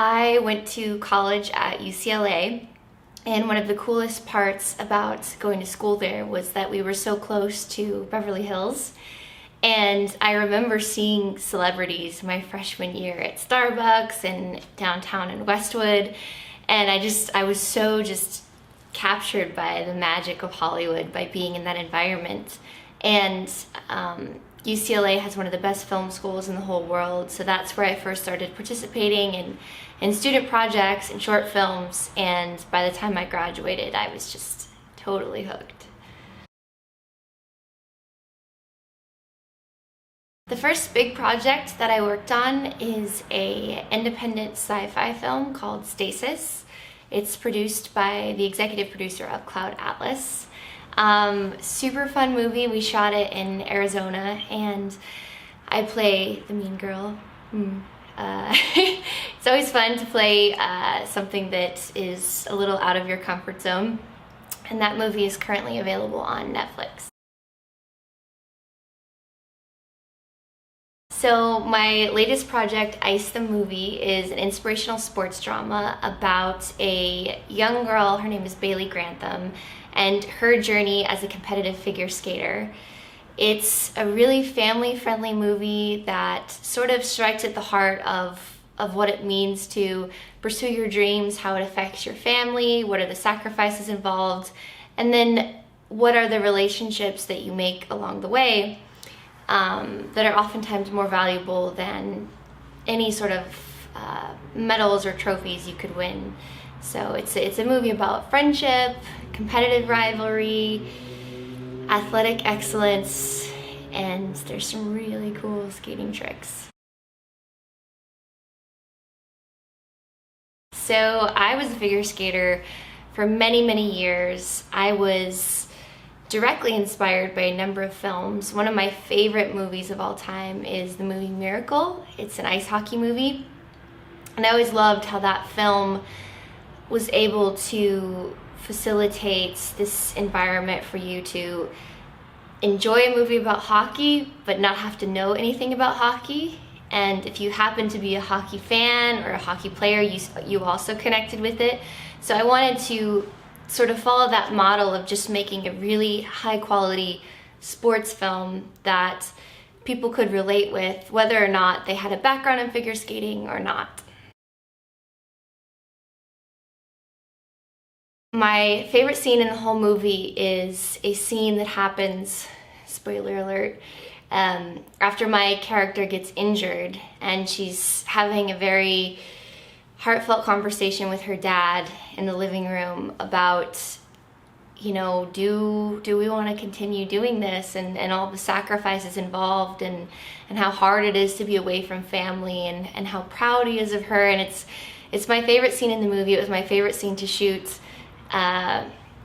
I went to college at UCLA, and one of the coolest parts about going to school there was that we were so close to Beverly Hills. And I remember seeing celebrities my freshman year at Starbucks and downtown in Westwood, and I was so just captured by the magic of Hollywood by being in that environment. And UCLA has one of the best film schools in the whole world, so that's where I first started participating in student projects and short films, and by the time I graduated, I was just totally hooked. The first big project that I worked on is an independent sci-fi film called Stasis. It's produced by the executive producer of Cloud Atlas. Super fun movie. We shot it in Arizona, and I play the mean girl. It's always fun to play something that is a little out of your comfort zone, and that movie is currently available on Netflix. So my latest project, Ice the Movie, is an inspirational sports drama about a young girl. Her name is Bailey Grantham, and her journey as a competitive figure skater. It's a really family-friendly movie that sort of strikes at the heart of what it means to pursue your dreams, how it affects your family, what are the sacrifices involved, and then what are the relationships that you make along the way that are oftentimes more valuable than any sort of medals or trophies you could win. So it's a movie about friendship, competitive rivalry, athletic excellence, and there's some really cool skating tricks. So I was a figure skater for many, many years. I was directly inspired by a number of films. One of my favorite movies of all time is the movie Miracle. It's an ice hockey movie, and I always loved how that film was able to facilitate this environment for you to enjoy a movie about hockey but not have to know anything about hockey. And if you happen to be a hockey fan or a hockey player, you also connected with it. So I wanted to sort of follow that model of just making a really high quality sports film that people could relate with, whether or not they had a background in figure skating or not. My favorite scene in the whole movie is a scene that happens, spoiler alert, after my character gets injured, and she's having a very heartfelt conversation with her dad in the living room about, you know, do we want to continue doing this, and all the sacrifices involved, and how hard it is to be away from family, and how proud he is of her. And it's my favorite scene in the movie. It was my favorite scene to shoot.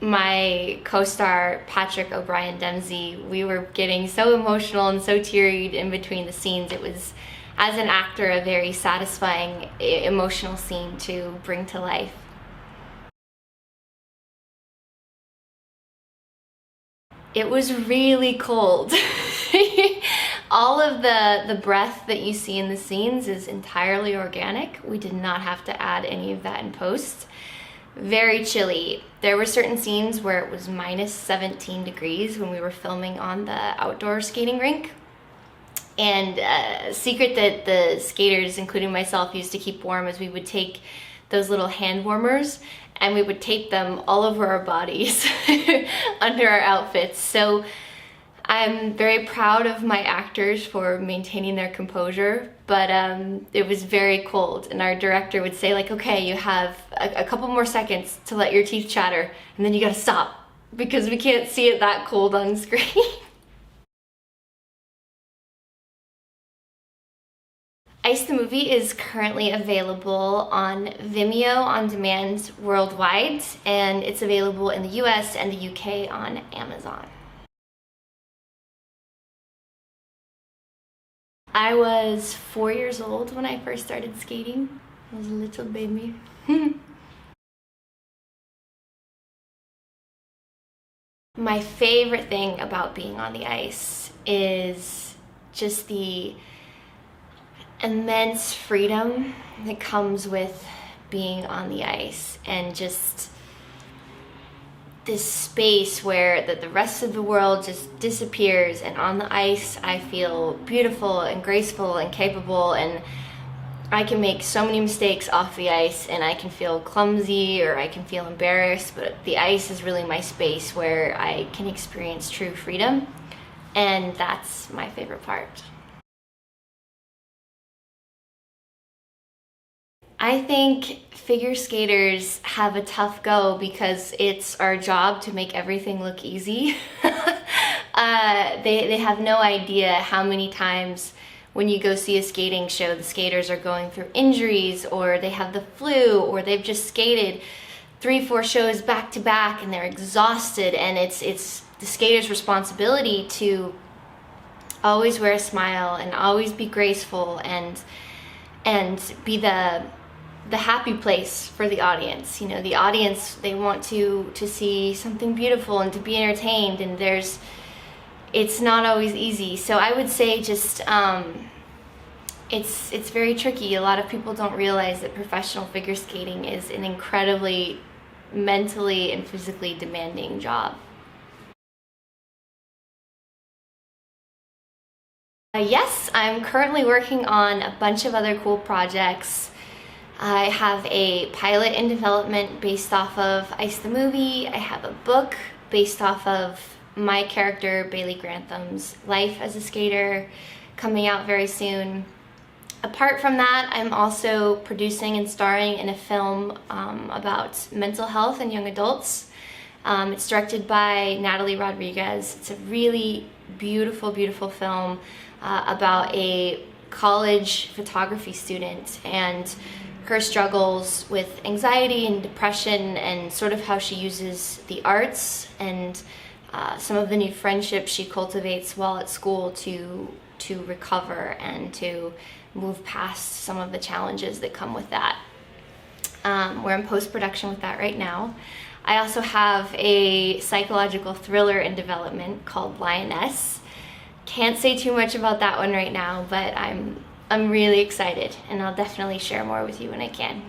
My co-star Patrick O'Brien Dempsey, we were getting so emotional and so teary in between the scenes. It was, as an actor, a very satisfying emotional scene to bring to life. It was really cold. All of the breath that you see in the scenes is entirely organic. We did not have to add any of that in post. Very chilly. There were certain scenes where it was minus 17 degrees when we were filming on the outdoor skating rink. And a secret that the skaters, including myself, used to keep warm is we would take those little hand warmers and we would tape them all over our bodies under our outfits. So I'm very proud of my actors for maintaining their composure, but it was very cold, and our director would say, like, okay, you have a couple more seconds to let your teeth chatter, and then you gotta stop because we can't see it that cold on screen. Ice the Movie is currently available on Vimeo on demand worldwide, and it's available in the US and the UK on Amazon. I was 4 years old when I first started skating. I was a little baby. My favorite thing about being on the ice is just the immense freedom that comes with being on the ice, and just this space where the rest of the world just disappears, and on the ice I feel beautiful and graceful and capable, and I can make so many mistakes off the ice, and I can feel clumsy or I can feel embarrassed, but the ice is really my space where I can experience true freedom, and that's my favorite part. I think figure skaters have a tough go because it's our job to make everything look easy. They have no idea how many times when you go see a skating show, the skaters are going through injuries, or they have the flu, or they've just skated 3-4 shows back to back and they're exhausted, and it's the skater's responsibility to always wear a smile and always be graceful and be the happy place for the audience. You know, the audience, they want to see something beautiful and to be entertained, and it's not always easy. So I would say just it's very tricky. A lot of people don't realize that professional figure skating is an incredibly mentally and physically demanding job. Yes, I'm currently working on a bunch of other cool projects. I have a pilot in development based off of Ice the Movie. I have a book based off of my character, Bailey Grantham's life as a skater, coming out very soon. Apart from that, I'm also producing and starring in a film about mental health in young adults. It's directed by Natalie Rodriguez. It's a really beautiful, beautiful film about a college photography student and her struggles with anxiety and depression, and sort of how she uses the arts and some of the new friendships she cultivates while at school to recover and to move past some of the challenges that come with that. We're in post-production with that right now. I also have a psychological thriller in development called Lioness. Can't say too much about that one right now, but I'm really excited, and I'll definitely share more with you when I can.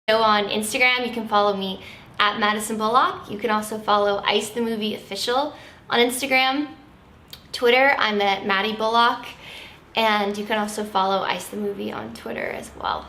So on Instagram, you can follow me at Maddison Bullock. You can also follow Ice the Movie Official on Instagram. Twitter, I'm at Maddie Bullock, and you can also follow Ice the Movie on Twitter as well.